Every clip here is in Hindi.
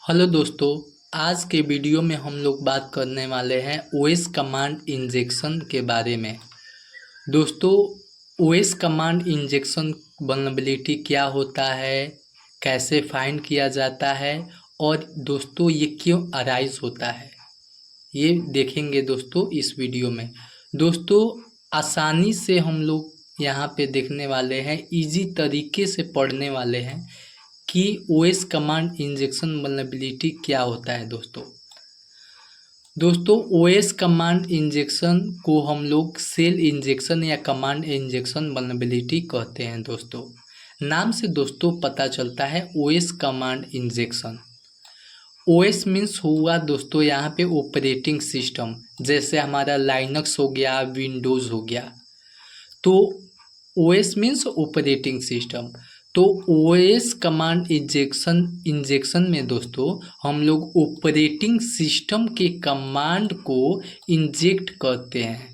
हेलो दोस्तों। आज के वीडियो में हम लोग बात करने वाले हैं ओएस कमांड इंजेक्शन के बारे में। दोस्तों, ओएस कमांड इंजेक्शन वल्नरेबिलिटी क्या होता है, कैसे फाइंड किया जाता है और दोस्तों ये क्यों अराइज होता है, ये देखेंगे दोस्तों इस वीडियो में। दोस्तों, आसानी से हम लोग यहाँ पे देखने वाले हैं, इजी तरीके से पढ़ने वाले हैं कि ओएस कमांड इंजेक्शन वल्नरेबिलिटी क्या होता है। दोस्तों ओएस कमांड इंजेक्शन को हम लोग सेल इंजेक्शन या कमांड इंजेक्शन वल्नरेबिलिटी कहते हैं। दोस्तों नाम से दोस्तों पता चलता है OS command injection. OS means हुआ दोस्तों यहाँ पे ऑपरेटिंग सिस्टम, जैसे हमारा लाइनक्स हो गया, विंडोज़ हो गया। तो ओएस मीन्स ऑपरेटिंग सिस्टम। तो ओएस कमांड इंजेक्शन में दोस्तों हम लोग ऑपरेटिंग सिस्टम के कमांड को इंजेक्ट करते हैं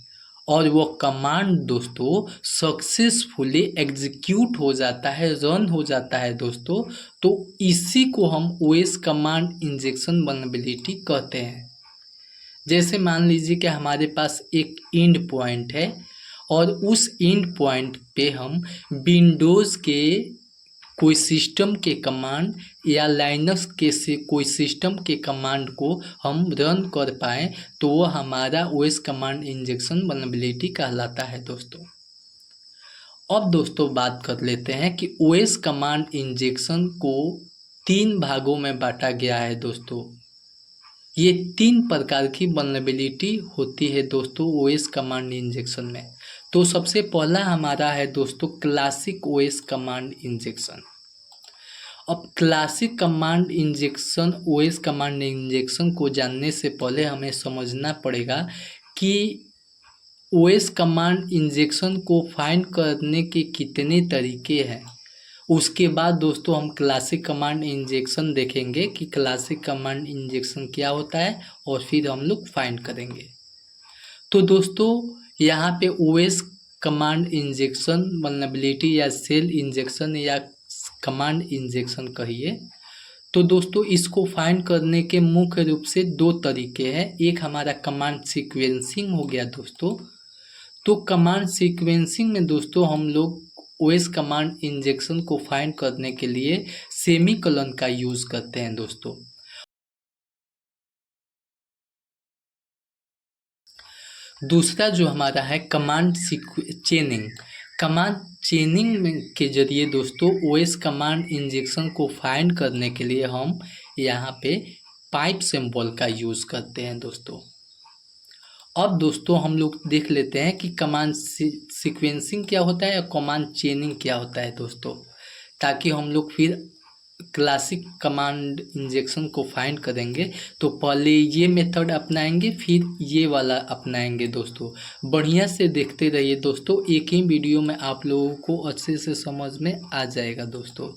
और वो कमांड दोस्तों सक्सेसफुली एग्जीक्यूट हो जाता है, रन हो जाता है दोस्तों। तो इसी को हम ओएस कमांड इंजेक्शन वल्नरेबिलिटी कहते हैं। जैसे मान लीजिए कि हमारे पास एक एंड पॉइंट है और उस एंड पॉइंट पे हम विंडोज़ के कोई सिस्टम के कमांड या लाइनक्स के से कोई सिस्टम के कमांड को हम रन कर पाएँ, तो वो हमारा ओएस कमांड इंजेक्शन वल्नरेबिलिटी कहलाता है दोस्तों। अब दोस्तों बात कर लेते हैं कि ओएस कमांड इंजेक्शन को 3 भागों में बांटा गया है दोस्तों। ये 3 प्रकार की वल्नरेबिलिटी होती है दोस्तों ओएस कमांड इंजेक्शन में। तो सबसे पहला हमारा है दोस्तों क्लासिक ओएस कमांड इंजेक्शन। अब classic command injection OS command injection को जानने से पहले हमें समझना पड़ेगा कि ओएस कमांड इंजेक्शन को फाइंड करने के कितने तरीके हैं। उसके बाद दोस्तों हम क्लासिक कमांड इंजेक्शन देखेंगे कि क्लासिक कमांड इंजेक्शन क्या होता है और फिर हम लोग फाइंड करेंगे। तो दोस्तों यहाँ पे ओएस कमांड इंजेक्शन वल्नरेबिलिटी या सेल इंजेक्शन या कमांड इंजेक्शन कहिए, तो दोस्तों इसको फाइंड करने के मुख्य रूप से 2 तरीके हैं। एक हमारा कमांड सीक्वेंसिंग हो गया दोस्तों। तो कमांड सीक्वेंसिंग में दोस्तों हम लोग ओएस कमांड इंजेक्शन को फाइंड करने के लिए सेमीकोलन का यूज़ करते हैं दोस्तों। दूसरा जो हमारा है कमांड चेनिंग। कमांड चेनिंग में के जरिए दोस्तों ओएस कमांड इंजेक्शन को फाइंड करने के लिए हम यहाँ पे पाइप सिंबल का यूज़ करते हैं दोस्तों। अब दोस्तों हम लोग देख लेते हैं कि कमांड सीक्वेंसिंग क्या होता है और कमांड चेनिंग क्या होता है दोस्तों, ताकि हम लोग फिर क्लासिक कमांड इंजेक्शन को फाइंड करेंगे तो पहले ये मेथड अपनाएंगे फिर ये वाला अपनाएंगे दोस्तों। बढ़िया से देखते रहिए दोस्तों, एक ही वीडियो में आप लोगों को अच्छे से समझ में आ जाएगा दोस्तों।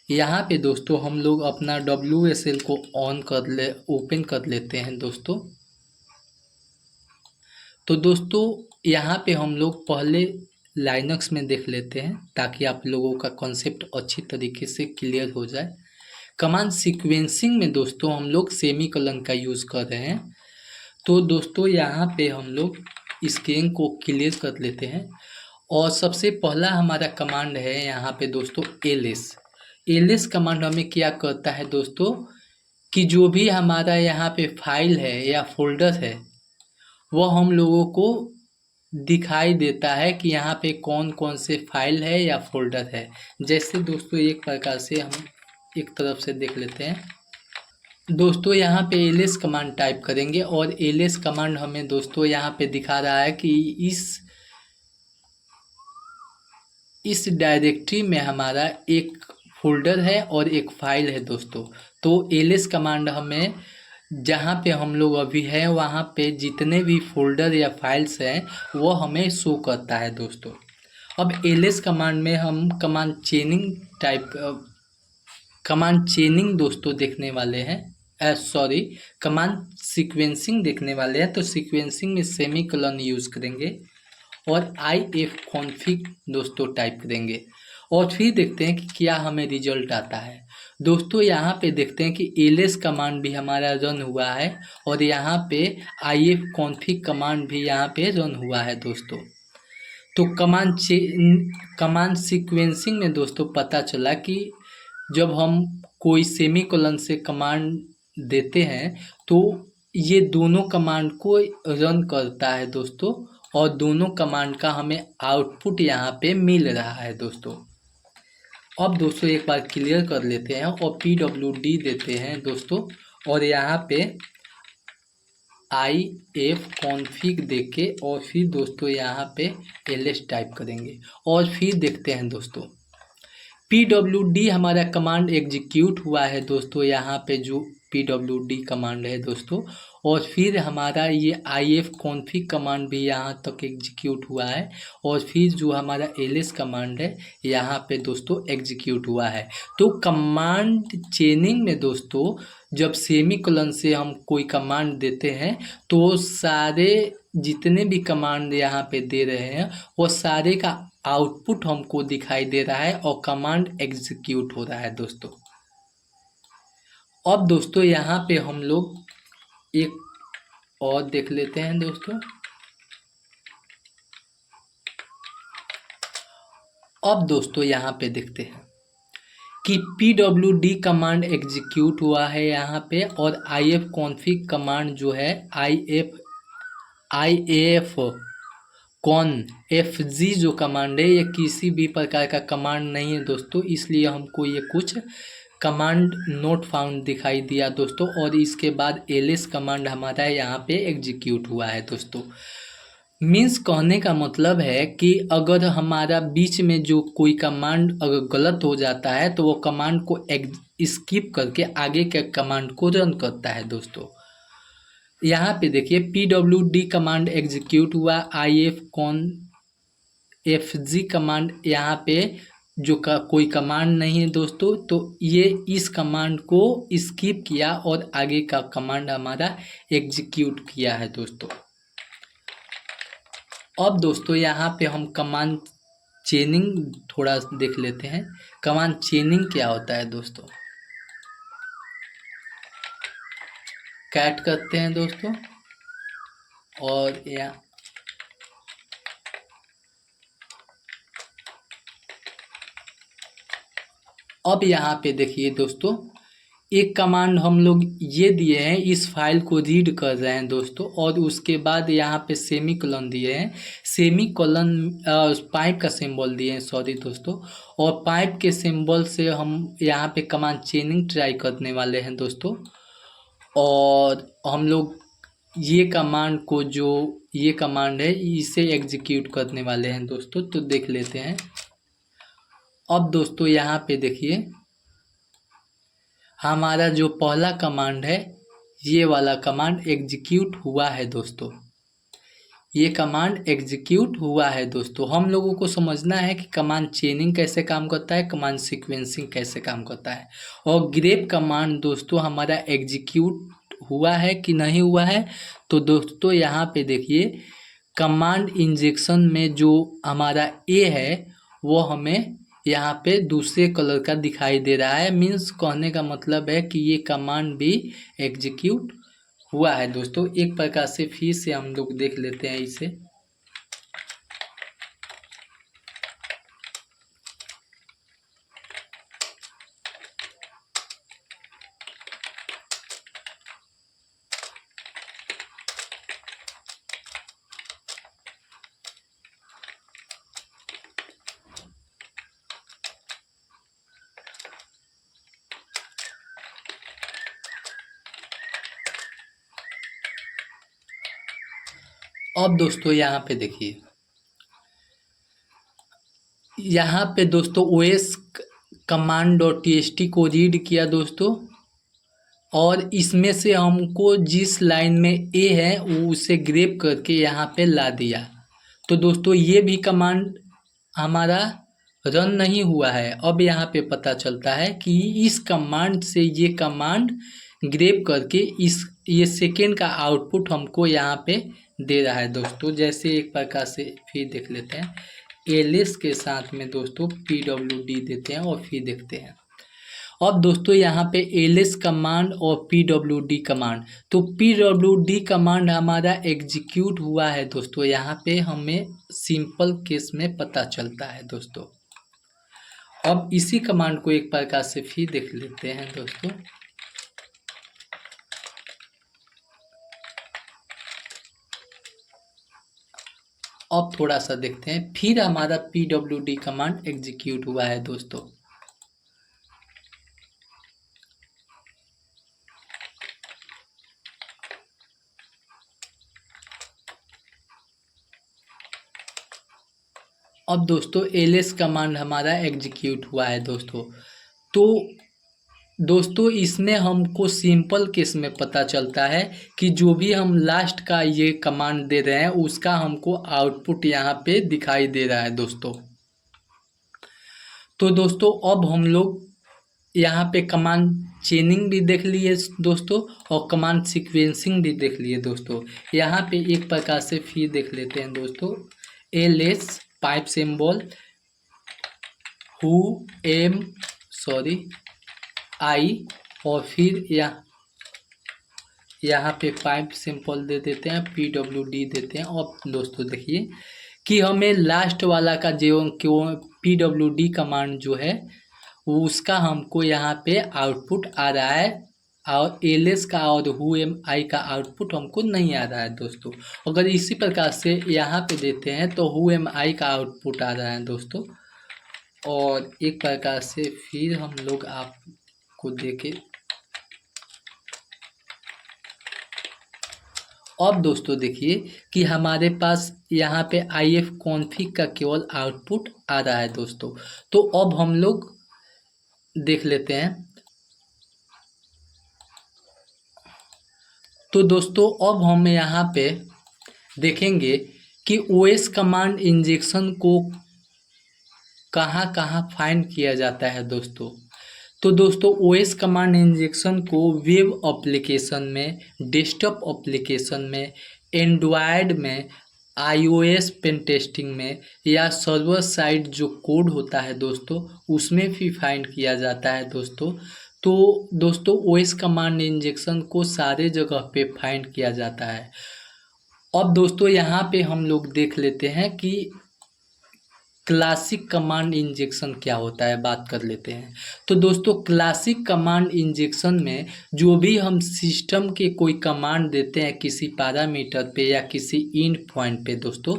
यहाँ पे दोस्तों हम लोग अपना WSL को ओपन कर लेते हैं दोस्तों। तो दोस्तों यहाँ पे हम लोग पहले लाइनक्स में देख लेते हैं ताकि आप लोगों का कॉन्सेप्ट अच्छी तरीके से क्लियर हो जाए। कमांड सीक्वेंसिंग में दोस्तों हम लोग सेमीकोलन का यूज़ कर रहे हैं। तो दोस्तों यहाँ पे हम लोग स्क्रीन को क्लियर कर लेते हैं और सबसे पहला हमारा कमांड है यहाँ पे दोस्तों एलएस कमांड हमें क्या करता है दोस्तों कि जो भी हमारा यहाँ पे फाइल है या फोल्डर है वो हम लोगों को दिखाई देता है कि यहाँ पे कौन कौन से फाइल है या फोल्डर है। जैसे दोस्तों एक प्रकार से हम एक तरफ से देख लेते हैं। दोस्तों यहाँ पे एलएस कमांड टाइप करेंगे और एलएस कमांड हमें दोस्तों यहाँ पे दिखा रहा है कि इस डायरेक्टरी में हमारा एक फोल्डर है और एक फाइल है दोस्तों। तो एलएस कमांड हमें जहाँ पे हम लोग अभी हैं वहाँ पे जितने भी फोल्डर या फाइल्स हैं वो हमें शो करता है दोस्तों। अब एलएस कमांड में हम कमांड चेनिंग दोस्तों देखने वाले हैं, कमांड सीक्वेंसिंग देखने वाले हैं। तो सीक्वेंसिंग में सेमीकोलन यूज़ करेंगे और ifconfig दोस्तों टाइप करेंगे और फिर देखते हैं कि क्या हमें रिजल्ट आता है। दोस्तों यहाँ पे देखते हैं कि ls कमांड भी हमारा रन हुआ है और यहाँ पे ifconfig कमांड भी यहाँ पे रन हुआ है दोस्तों। तो कमांड सीक्वेंसिंग में दोस्तों पता चला कि जब हम कोई सेमीकोलन से कमांड देते हैं तो ये दोनों कमांड को रन करता है दोस्तों, और दोनों कमांड का हमें आउटपुट यहाँ पे मिल रहा है दोस्तों। अब दोस्तों एक बार क्लियर कर लेते हैं और pwd देते हैं दोस्तों, और यहाँ पे ifconfig देके और फिर दोस्तों यहाँ पे ls टाइप करेंगे और फिर देखते हैं दोस्तों pwd हमारा कमांड एग्जीक्यूट हुआ है दोस्तों। यहाँ पे जो pwd कमांड है दोस्तों, और फिर हमारा ये ifconfig कमांड भी यहाँ तक एग्जीक्यूट हुआ है, और फिर जो हमारा ls कमांड है यहाँ पे दोस्तों एग्जीक्यूट हुआ है। तो कमांड चेनिंग में दोस्तों जब सेमीकोलन से हम कोई कमांड देते हैं तो सारे जितने भी कमांड यहाँ पे दे रहे हैं वो सारे का आउटपुट हमको दिखाई दे रहा है और कमांड एग्जीक्यूट हो रहा है दोस्तों। अब दोस्तों यहाँ पे हम लोग एक और देख लेते हैं दोस्तों। अब दोस्तों यहाँ पे देखते हैं कि pwd कमांड एग्जीक्यूट हुआ है यहाँ पे, और ifconfig कमांड जो है ifconfg जो कमांड है ये किसी भी प्रकार का कमांड नहीं है दोस्तों, इसलिए हमको ये कुछ कमांड नोट फाउंड दिखाई दिया दोस्तों। और इसके बाद ls कमांड हमारा यहाँ पे एग्जीक्यूट हुआ है दोस्तों। मीन्स कहने का मतलब है कि अगर हमारा बीच में जो कोई कमांड अगर गलत हो जाता है तो वो कमांड को स्किप करके आगे के कमांड को रन करता है दोस्तों। यहाँ पे देखिए pwd कमांड एग्जीक्यूट हुआ, ifconfg कमांड यहाँ पे जो कोई कमांड नहीं है दोस्तों, तो ये इस कमांड को स्किप किया और आगे का कमांड हमारा एग्जीक्यूट किया है दोस्तों। अब दोस्तों यहाँ पे हम कमांड चेनिंग थोड़ा देख लेते हैं। कमांड चेनिंग क्या होता है दोस्तों, कैट करते हैं दोस्तों, और अब यहाँ पे देखिए दोस्तों एक कमांड हम लोग ये दिए हैं, इस फाइल को रीड कर रहे हैं दोस्तों, और उसके बाद यहाँ पे सेमीकोलन दिए हैं, सेमीकोलन पाइप का सिंबल दिए हैं, सॉरी दोस्तों, और पाइप के सिंबल से हम यहाँ पे कमांड चेनिंग ट्राई करने वाले हैं दोस्तों। और हम लोग ये कमांड को जो ये कमांड है इसे एग्जीक्यूट करने वाले हैं दोस्तों। तो देख लेते हैं। अब दोस्तों यहाँ पे देखिए हमारा जो पहला कमांड है ये वाला कमांड एग्जीक्यूट हुआ है दोस्तों, ये कमांड एग्जीक्यूट हुआ है दोस्तों। हम लोगों को समझना है कि कमांड चेनिंग कैसे काम करता है, कमांड सीक्वेंसिंग कैसे काम करता है, और ग्रेप कमांड दोस्तों हमारा एग्जीक्यूट हुआ है कि नहीं हुआ है। तो दोस्तों यहाँ पे देखिए कमांड इंजेक्शन में जो हमारा ए है वो हमें यहाँ पे दूसरे कलर का दिखाई दे रहा है। मीन्स कहने का मतलब है कि ये कमांड भी एग्जीक्यूट हुआ है दोस्तों। एक प्रकार से फिर से हम लोग देख लेते हैं इसे। अब दोस्तों यहाँ पे देखिए, यहाँ पे दोस्तों os command.txt को रीड किया दोस्तों, और इसमें से हमको जिस लाइन में ए है वो उसे ग्रेप करके यहाँ पे ला दिया। तो दोस्तों ये भी कमांड हमारा रन नहीं हुआ है। अब यहाँ पे पता चलता है कि इस कमांड से ये कमांड ग्रेप करके ये सेकेंड का आउटपुट हमको यहाँ पे दे रहा है दोस्तों। जैसे एक प्रकार से फिर देख लेते हैं ls के साथ में दोस्तों pwd देते हैं और फिर देखते हैं। अब दोस्तों यहाँ पे एलएस कमांड और पीडब्ल्यूडी कमांड, तो पीडब्ल्यूडी कमांड हमारा एग्जीक्यूट हुआ है दोस्तों, यहाँ पे हमें सिंपल केस में पता चलता है दोस्तों। अब इसी कमांड को एक प्रकार से फिर देख लेते हैं दोस्तों। अब थोड़ा सा देखते हैं, फिर हमारा पीडब्ल्यूडी कमांड एग्जीक्यूट हुआ है दोस्तों। अब दोस्तों एलएस कमांड हमारा एग्जीक्यूट हुआ है दोस्तों। तो दोस्तों इसमें हमको सिंपल केस में पता चलता है कि जो भी हम लास्ट का ये कमांड दे रहे हैं उसका हमको आउटपुट यहाँ पे दिखाई दे रहा है दोस्तों। तो दोस्तों अब हम लोग यहाँ पे कमांड चेनिंग भी देख लिए दोस्तों और कमांड सीक्वेंसिंग भी देख लिए दोस्तों। यहाँ पे एक प्रकार से फिर देख लेते हैं दोस्तों। एलएस पाइप सिंबल आई और फिर यहाँ पे पाइप सिंपल दे देते हैं, पीडब्ल्यूडी देते हैं। अब दोस्तों देखिए कि हमें लास्ट वाला का जो पीडब्ल्यूडी कमांड जो है उसका हमको यहाँ पे आउटपुट आ रहा है और एलएस का और आई का आउटपुट हमको नहीं आ रहा है दोस्तों। अगर इसी प्रकार से यहाँ पे देते हैं तो आई का आउटपुट आ रहा है दोस्तों। और एक प्रकार से फिर हम लोग आपको देखें। अब दोस्तों देखिए कि हमारे पास यहाँ पे IF कॉन्फ़िग का केवल आउटपुट आ रहा है दोस्तों। तो अब हम लोग देख लेते हैं। तो दोस्तों अब हम यहाँ पे देखेंगे कि OS कमांड इंजेक्शन को कहाँ कहाँ फाइंड किया जाता है दोस्तों। तो दोस्तों OS कमांड इंजेक्शन को वेब एप्लीकेशन में, डेस्कटॉप एप्लीकेशन में, एंड्रॉयड में, iOS पेन टेस्टिंग में या सर्वर साइड जो कोड होता है दोस्तों उसमें भी फाइंड किया जाता है दोस्तों। तो दोस्तों OS कमांड इंजेक्शन को सारे जगह पे फाइंड किया जाता है। अब दोस्तों यहाँ पे हम लोग देख लेते हैं कि क्लासिक कमांड इंजेक्शन क्या होता है, बात कर लेते हैं। तो दोस्तों क्लासिक कमांड इंजेक्शन में जो भी हम सिस्टम के कोई कमांड देते हैं किसी पैरामीटर पे या किसी इंड पॉइंट पे दोस्तों,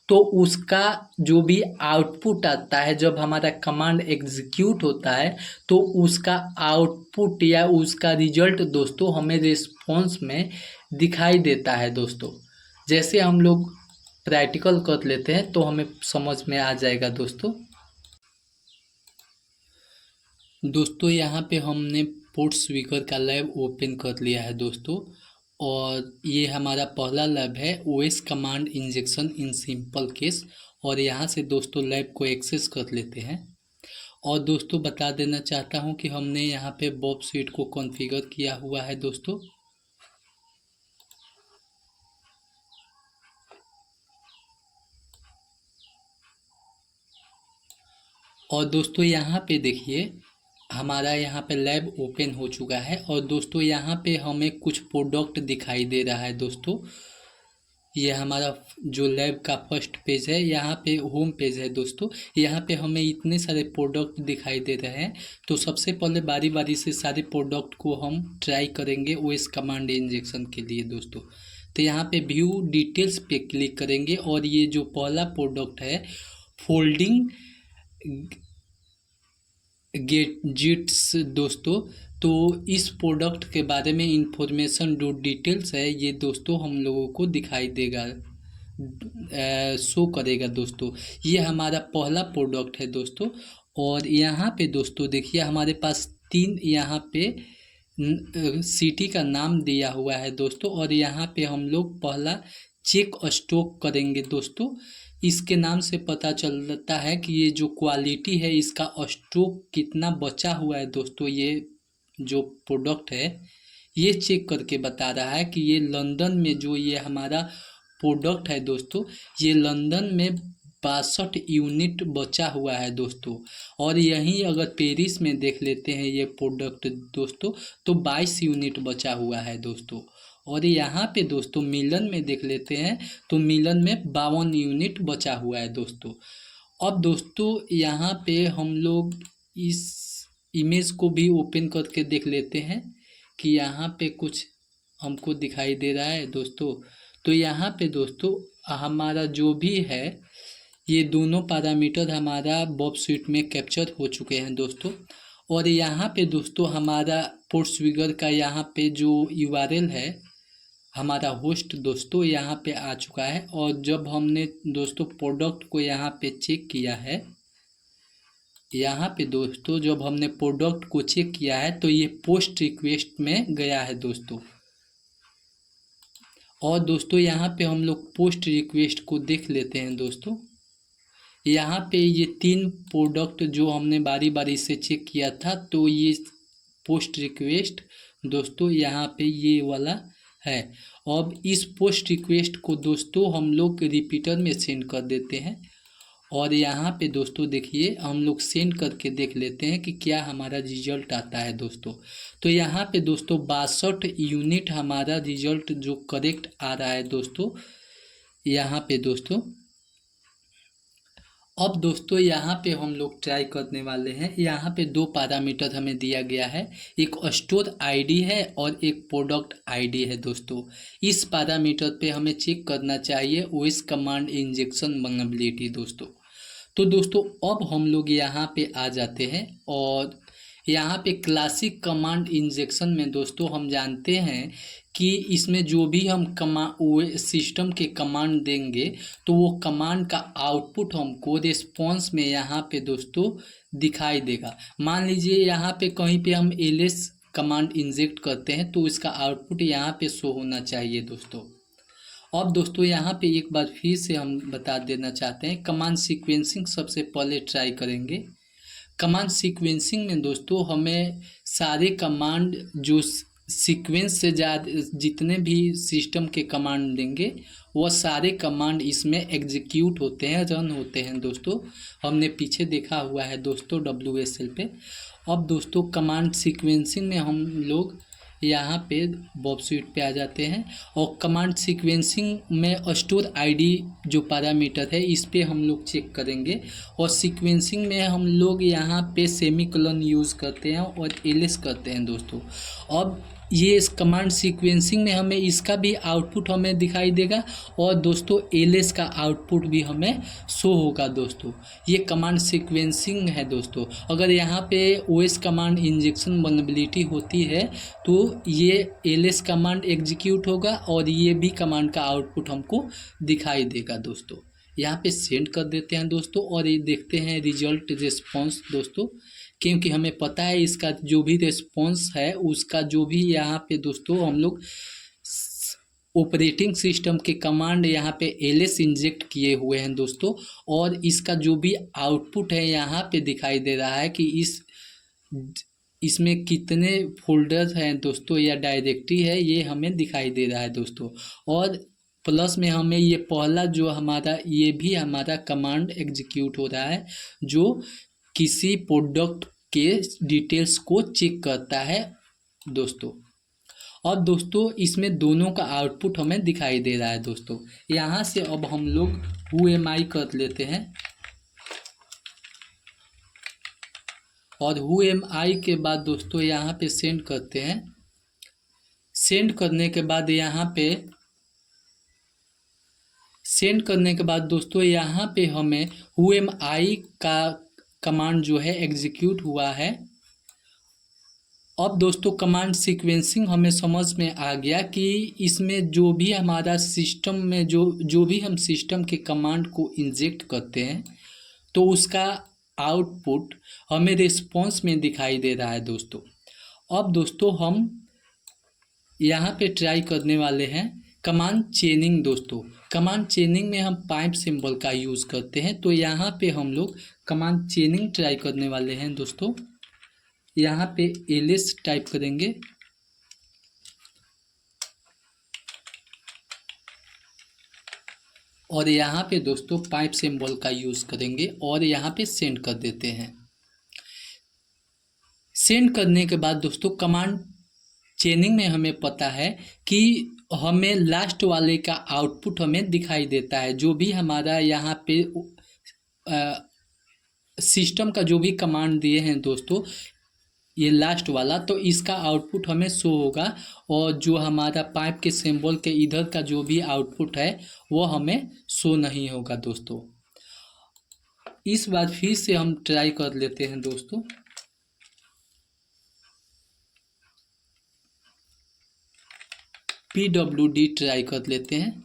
तो उसका जो भी आउटपुट आता है जब हमारा कमांड एग्जीक्यूट होता है तो उसका आउटपुट या उसका रिजल्ट दोस्तों हमें रिस्पॉन्स में दिखाई देता है दोस्तों। जैसे हम लोग प्रैक्टिकल कर लेते हैं तो हमें समझ में आ जाएगा दोस्तों। दोस्तों यहाँ पे हमने पोर्ट स्पीकर का लैब ओपन कर लिया है दोस्तों और ये हमारा पहला लैब है OS command injection in simple case. और यहाँ से दोस्तों लैब को एक्सेस कर लेते हैं। और दोस्तों बता देना चाहता हूँ कि हमने यहाँ पे बॉब स्वीट को कॉन्फ़िगर किया हुआ है दोस्तों। और दोस्तों यहाँ पे देखिए हमारा यहाँ पे लैब ओपन हो चुका है और दोस्तों यहाँ पे हमें कुछ प्रोडक्ट दिखाई दे रहा है दोस्तों। ये हमारा जो लैब का फर्स्ट पेज है, यहाँ पे होम पेज है दोस्तों। यहाँ पे हमें इतने सारे प्रोडक्ट दिखाई दे रहे हैं। तो सबसे पहले बारी बारी से सारे प्रोडक्ट को हम ट्राई करेंगे OS कमांड इंजेक्शन के लिए दोस्तों। तो यहाँ पे व्यू डिटेल्स पे क्लिक करेंगे और ये जो पहला प्रोडक्ट है फोल्डिंग गैजेट्स दोस्तों, तो इस प्रोडक्ट के बारे में इंफॉर्मेशन जो डिटेल्स है ये दोस्तों हम लोगों को दिखाई देगा, शो करेगा दोस्तों। ये हमारा पहला प्रोडक्ट है दोस्तों। और यहाँ पे दोस्तों देखिए हमारे पास 3 यहाँ पे सिटी का नाम दिया हुआ है दोस्तों। और यहाँ पे हम लोग पहला चेक स्टॉक करेंगे दोस्तों। इसके नाम से पता चलता है कि ये जो क्वालिटी है इसका स्टॉक कितना बचा हुआ है दोस्तों। ये जो प्रोडक्ट है ये चेक करके बता रहा है कि ये लंदन में जो ये हमारा प्रोडक्ट है दोस्तों, ये लंदन में 62 यूनिट बचा हुआ है दोस्तों। और यहीं अगर पेरिस में देख लेते हैं ये प्रोडक्ट दोस्तों, तो 22 यूनिट बचा हुआ है दोस्तों। और यहाँ पे दोस्तों मिलन में देख लेते हैं तो मिलन में 52 यूनिट बचा हुआ है दोस्तों। अब दोस्तों यहाँ पे हम लोग इस इमेज को भी ओपन करके देख लेते हैं कि यहाँ पे कुछ हमको दिखाई दे रहा है दोस्तों। तो यहाँ पे दोस्तों हमारा जो भी है ये दोनों पैरामीटर हमारा बॉब स्वीट में कैप्चर हो चुके हैं दोस्तों। और यहाँ पे दोस्तों हमारा पोर्ट्सविगर का यहाँ पे जो यूआरएल है हमारा होस्ट दोस्तों यहाँ पे आ चुका है। और जब हमने दोस्तों प्रोडक्ट को यहाँ पे चेक किया है, यहाँ पे दोस्तों जब हमने प्रोडक्ट को चेक किया है तो ये पोस्ट रिक्वेस्ट में गया है दोस्तों। और दोस्तों यहाँ पे हम लोग पोस्ट रिक्वेस्ट को देख लेते हैं दोस्तों। यहाँ पे ये 3 प्रोडक्ट जो हमने बारी बारी से चेक किया था, तो ये पोस्ट रिक्वेस्ट दोस्तों यहाँ पे ये वाला है। अब इस पोस्ट रिक्वेस्ट को दोस्तों हम लोग रिपीटर में सेंड कर देते हैं। और यहाँ पे दोस्तों देखिए हम लोग सेंड करके देख लेते हैं कि क्या हमारा रिजल्ट आता है दोस्तों। तो यहाँ पे दोस्तों 62 यूनिट हमारा रिजल्ट जो करेक्ट आ रहा है दोस्तों यहाँ पे दोस्तों। अब दोस्तों यहाँ पे हम लोग ट्राई करने वाले हैं। यहाँ पे 2 पैरामीटर हमें दिया गया है, एक स्टोर आईडी है और एक प्रोडक्ट आईडी है दोस्तों। इस पैरामीटर पे हमें चेक करना चाहिए ओएस कमांड इंजेक्शन वल्नरेबिलिटी दोस्तों। तो दोस्तों अब हम लोग यहाँ पे आ जाते हैं और यहाँ पे क्लासिक कमांड इंजेक्शन में दोस्तों हम जानते हैं कि इसमें जो भी हम सिस्टम के कमांड देंगे तो वो कमांड का आउटपुट हमको रिस्पॉन्स में यहाँ पे दोस्तों दिखाई देगा। मान लीजिए यहाँ पे कहीं पे हम एलएस कमांड इंजेक्ट करते हैं तो इसका आउटपुट यहाँ पे शो होना चाहिए दोस्तों। अब दोस्तों यहाँ पे एक बार फिर से हम बता देना चाहते हैं, कमांड सीक्वेंसिंग सबसे पहले ट्राई करेंगे। कमांड सीक्वेंसिंग में दोस्तों हमें सारे कमांड जो सीक्वेंस से ज़्यादा जितने भी सिस्टम के कमांड देंगे वह सारे कमांड इसमें एग्जीक्यूट होते हैं, रन होते हैं दोस्तों। हमने पीछे देखा हुआ है दोस्तों WSL पे। अब दोस्तों कमांड सीक्वेंसिंग में हम लोग यहाँ पे बॉब स्वीट पे आ जाते हैं और कमांड सीक्वेंसिंग में स्टोर आईडी जो पैरामीटर है इस पे हम लोग चेक करेंगे। और सीक्वेंसिंग में हम लोग यहाँ पे सेमीकोलन यूज़ करते हैं और एलएस करते हैं दोस्तों। अब ये इस कमांड सीक्वेंसिंग में हमें इसका भी आउटपुट हमें दिखाई देगा और दोस्तों एलएस का आउटपुट भी हमें शो होगा दोस्तों। ये कमांड सीक्वेंसिंग है दोस्तों। अगर यहाँ पे ओएस कमांड इंजेक्शन वल्नरेबिलिटी होती है तो ये एलएस कमांड एग्जीक्यूट होगा और ये भी कमांड का आउटपुट हमको दिखाई देगा दोस्तों। यहाँ पे सेंड कर देते हैं दोस्तों और ये देखते हैं रिजल्ट रिस्पॉन्स दोस्तों, क्योंकि हमें पता है इसका जो भी रिस्पॉन्स है उसका जो भी यहाँ पे दोस्तों हम लोग ऑपरेटिंग सिस्टम के कमांड यहाँ पे एलएस इंजेक्ट किए हुए हैं दोस्तों। और इसका जो भी आउटपुट है यहाँ पे दिखाई दे रहा है कि इसमें कितने फोल्डर हैं दोस्तों या डायरेक्टरी है ये हमें दिखाई दे रहा है दोस्तों। और प्लस में हमें ये पहला जो हमारा ये भी हमारा कमांड एग्जीक्यूट हो रहा है जो किसी प्रोडक्ट के डिटेल्स को चेक करता है दोस्तों। और दोस्तों इसमें दोनों का आउटपुट हमें दिखाई दे रहा है दोस्तों। यहाँ से अब हम लोग हु एम आई कर लेते हैं और हु एम आई के बाद दोस्तों यहाँ पे सेंड करते हैं। सेंड करने के बाद दोस्तों यहाँ पे हमें हु एम आई का कमांड जो है एग्जीक्यूट हुआ है। अब दोस्तों कमांड सीक्वेंसिंग हमें समझ में आ गया कि इसमें जो भी हमारा सिस्टम में जो भी हम सिस्टम के कमांड को इंजेक्ट करते हैं तो उसका आउटपुट हमें रिस्पॉन्स में दिखाई दे रहा है दोस्तों। अब दोस्तों हम यहाँ पे ट्राई करने वाले हैं कमांड चेनिंग दोस्तों। कमांड चेनिंग में हम पाइप सिंबल का यूज़ करते हैं, तो यहाँ पे हम लोग कमांड चेनिंग ट्राई करने वाले हैं दोस्तों। यहाँ पे एलएस टाइप करेंगे और यहाँ पे दोस्तों पाइप सिंबल का यूज़ करेंगे और यहाँ पे सेंड कर देते हैं। सेंड करने के बाद दोस्तों कमांड चेनिंग में हमें पता है कि हमें लास्ट वाले का आउटपुट हमें दिखाई देता है। जो भी हमारा यहाँ पे सिस्टम का जो भी कमांड दिए हैं दोस्तों, ये लास्ट वाला, तो इसका आउटपुट हमें शो होगा। और जो हमारा पाइप के सिंबल के इधर का जो भी आउटपुट है वो हमें शो नहीं होगा दोस्तों। इस बार फिर से हम ट्राई कर लेते हैं दोस्तों। PWD ट्राई कर लेते हैं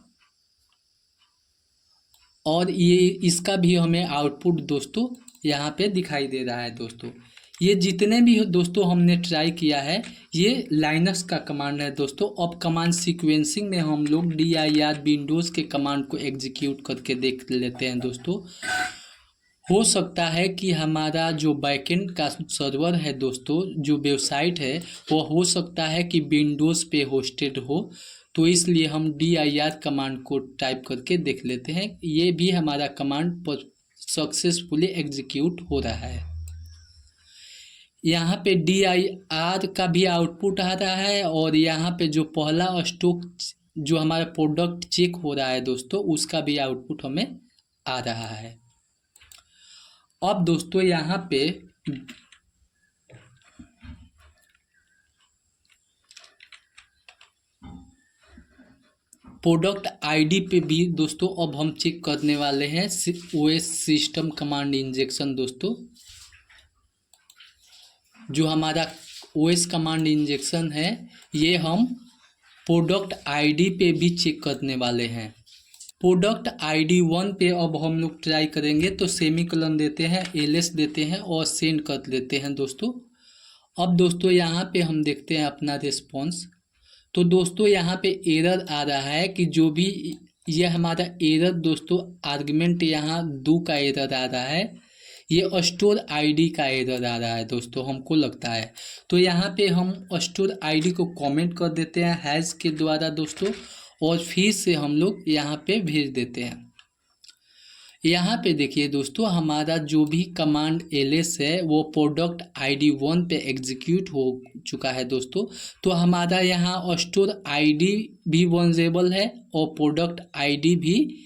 और ये इसका भी हमें आउटपुट दोस्तों यहाँ पे दिखाई दे रहा है दोस्तों। ये जितने भी दोस्तों हमने ट्राई किया है ये लाइनक्स का कमांड है दोस्तों। अब कमांड सीक्वेंसिंग में हम लोग dir विंडोज़ के कमांड को एग्जीक्यूट करके देख लेते हैं दोस्तों। हो सकता है कि हमारा जो बैकएंड का सर्वर है दोस्तों, जो वेबसाइट है, वो हो सकता है कि विंडोज़ पे होस्टेड हो, तो इसलिए हम dir कमांड को टाइप करके देख लेते हैं। ये भी हमारा कमांड सक्सेसफुली एग्जीक्यूट हो रहा है। यहाँ पे dir का भी आउटपुट आ रहा है और यहाँ पे जो पहला स्टॉक जो हमारा प्रोडक्ट चेक हो रहा है दोस्तों, उसका भी आउटपुट हमें आ रहा है। अब दोस्तों यहाँ पे प्रोडक्ट आईडी पे भी दोस्तों अब हम चेक करने वाले हैं ओएस सिस्टम कमांड इंजेक्शन दोस्तों। जो हमारा ओएस कमांड इंजेक्शन है ये हम प्रोडक्ट आईडी पे भी चेक करने वाले हैं। प्रोडक्ट आईडी 1 पे अब हम लोग ट्राई करेंगे, तो सेमीकोलन देते हैं, ls देते हैं और सेंड कर लेते हैं दोस्तों। अब दोस्तों यहाँ पे हम देखते हैं अपना रिस्पॉन्स। तो दोस्तों यहाँ पे एरर आ रहा है कि जो भी ये हमारा एरर दोस्तों आर्गुमेंट यहाँ 2 का एरर आ रहा है, ये स्टोर आईडी का एरर आ रहा है दोस्तों, हमको लगता है। तो यहाँ पे हम स्टोर आईडी को कमेंट कर देते हैं हैश के द्वारा दोस्तों और फिर से हम लोग यहाँ पे भेज देते हैं। यहाँ पे देखिए दोस्तों हमारा जो भी कमांड ls है वो प्रोडक्ट आईडी 1 पे एग्जीक्यूट हो चुका है दोस्तों। तो हमारा यहाँ स्टोर आईडी भी वनरेबल है और प्रोडक्ट आईडी भी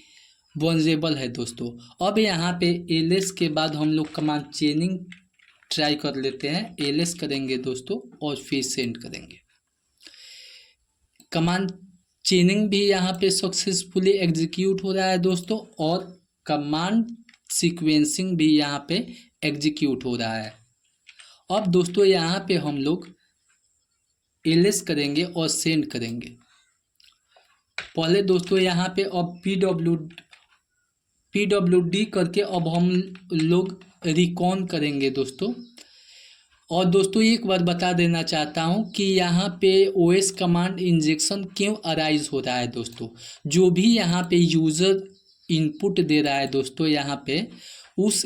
वनरेबल है दोस्तों। अब यहाँ पे ls के बाद हम लोग कमांड चेनिंग ट्राई कर लेते हैं। ls करेंगे दोस्तों और फिर सेंड करेंगे। कमांड चेनिंग भी यहाँ पे सक्सेसफुली एग्जीक्यूट हो रहा है दोस्तों और कमांड सीक्वेंसिंग भी यहाँ पे एग्जीक्यूट हो रहा है। अब दोस्तों यहाँ पे हम लोग ls करेंगे और सेंड करेंगे। पहले दोस्तों यहाँ पे अब pwd करके अब हम लोग रिकॉन करेंगे दोस्तों। और दोस्तों एक बार बता देना चाहता हूँ कि यहाँ पे ओएस कमांड इंजेक्शन क्यों अराइज हो रहा है दोस्तों। जो भी यहाँ पे यूज़र इनपुट दे रहा है दोस्तों, यहाँ पे उस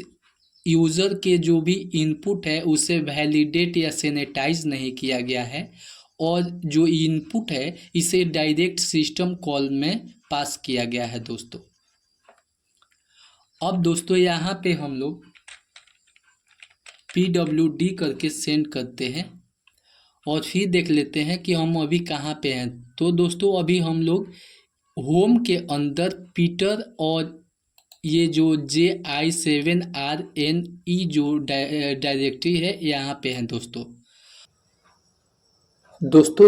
यूज़र के जो भी इनपुट है उसे वैलिडेट या सैनिटाइज नहीं किया गया है और जो इनपुट है इसे डायरेक्ट सिस्टम कॉल में पास किया गया है दोस्तों। अब दोस्तों यहाँ पे हम लोग pwd करके सेंड करते हैं और फिर देख लेते हैं कि हम अभी कहाँ पे हैं। तो दोस्तों अभी हम लोग होम के अंदर पीटर और ये जो JI7RNE जो डायरेक्टरी है यहाँ पे हैं दोस्तों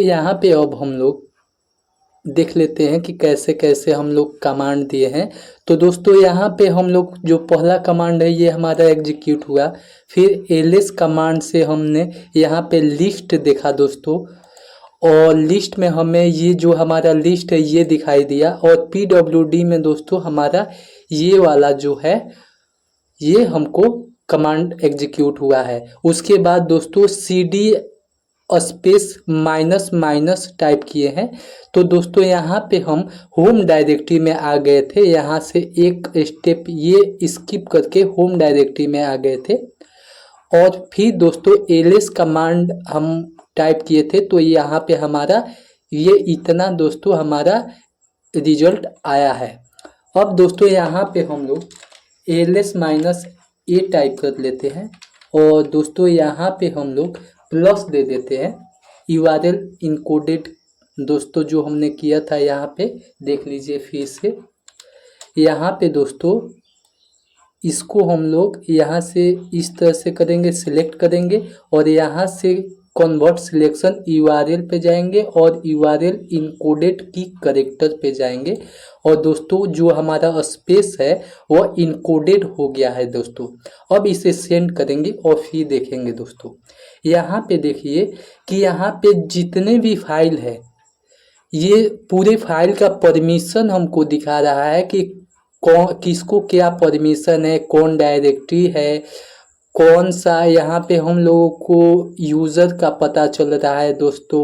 यहाँ पे अब हम लोग देख लेते हैं कि कैसे कैसे हम लोग कमांड दिए हैं। तो दोस्तों यहाँ पे हम लोग जो पहला कमांड है ये हमारा एग्जीक्यूट हुआ। फिर ls कमांड से हमने यहाँ पे लिस्ट देखा दोस्तों और लिस्ट में हमें ये जो हमारा लिस्ट है ये दिखाई दिया और pwd में दोस्तों हमारा ये वाला जो है ये हमको कमांड एग्जीक्यूट हुआ है। उसके बाद दोस्तों cd space minus minus type किए हैं। तो दोस्तों यहाँ पे हम होम डायरेक्टरी में आ गए थे, यहाँ से एक स्टेप ये स्किप करके होम डायरेक्टरी में आ गए थे और फिर दोस्तों ls कमांड हम टाइप किए थे। तो यहाँ पे हमारा ये इतना दोस्तों हमारा रिजल्ट आया है। अब दोस्तों यहाँ पे हम लोग एलएस माइनस ए टाइप कर लेते हैं और दोस्तों यहाँ पे हम लोग प्लस दे देते हैं यूआरएल इनकोडेड। दोस्तों जो हमने किया था यहाँ पे देख लीजिए फिर से। यहाँ पे दोस्तों इसको हम लोग यहाँ से इस तरह से करेंगे, सिलेक्ट करेंगे और यहाँ से कन्वर्ट सिलेक्शन यूआरएल पे जाएंगे और यूआरएल इनकोडेड की करेक्टर पे जाएंगे और दोस्तों जो हमारा स्पेस है वो इनकोडेड हो गया है दोस्तों। अब इसे सेंड करेंगे और फिर देखेंगे दोस्तों यहाँ पे देखिए कि यहाँ पे जितने भी फाइल है ये पूरे फाइल का परमिशन हमको दिखा रहा है कि कौन किसको क्या परमिशन है, कौन डायरेक्टरी है, कौन सा यहाँ पे हम लोगों को यूज़र का पता चल रहा है दोस्तों।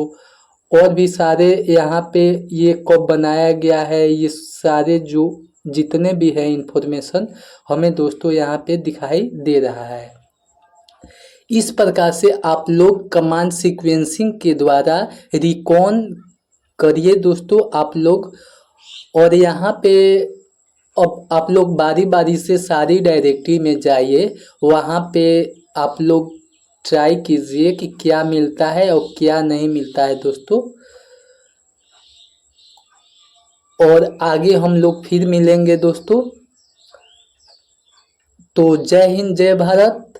और भी सारे यहाँ पे ये कब बनाया गया है, ये सारे जो जितने भी है इंफॉर्मेशन हमें दोस्तों यहाँ पे दिखाई दे रहा है। इस प्रकार से आप लोग कमांड सीक्वेंसिंग के द्वारा रिकॉन करिए दोस्तों आप लोग। और यहाँ पे अब आप लोग बारी बारी से सारी डायरेक्टरी में जाइए, वहाँ पे आप लोग ट्राई कीजिए कि क्या मिलता है और क्या नहीं मिलता है दोस्तों। और आगे हम लोग फिर मिलेंगे दोस्तों। तो जय हिंद, जय भारत।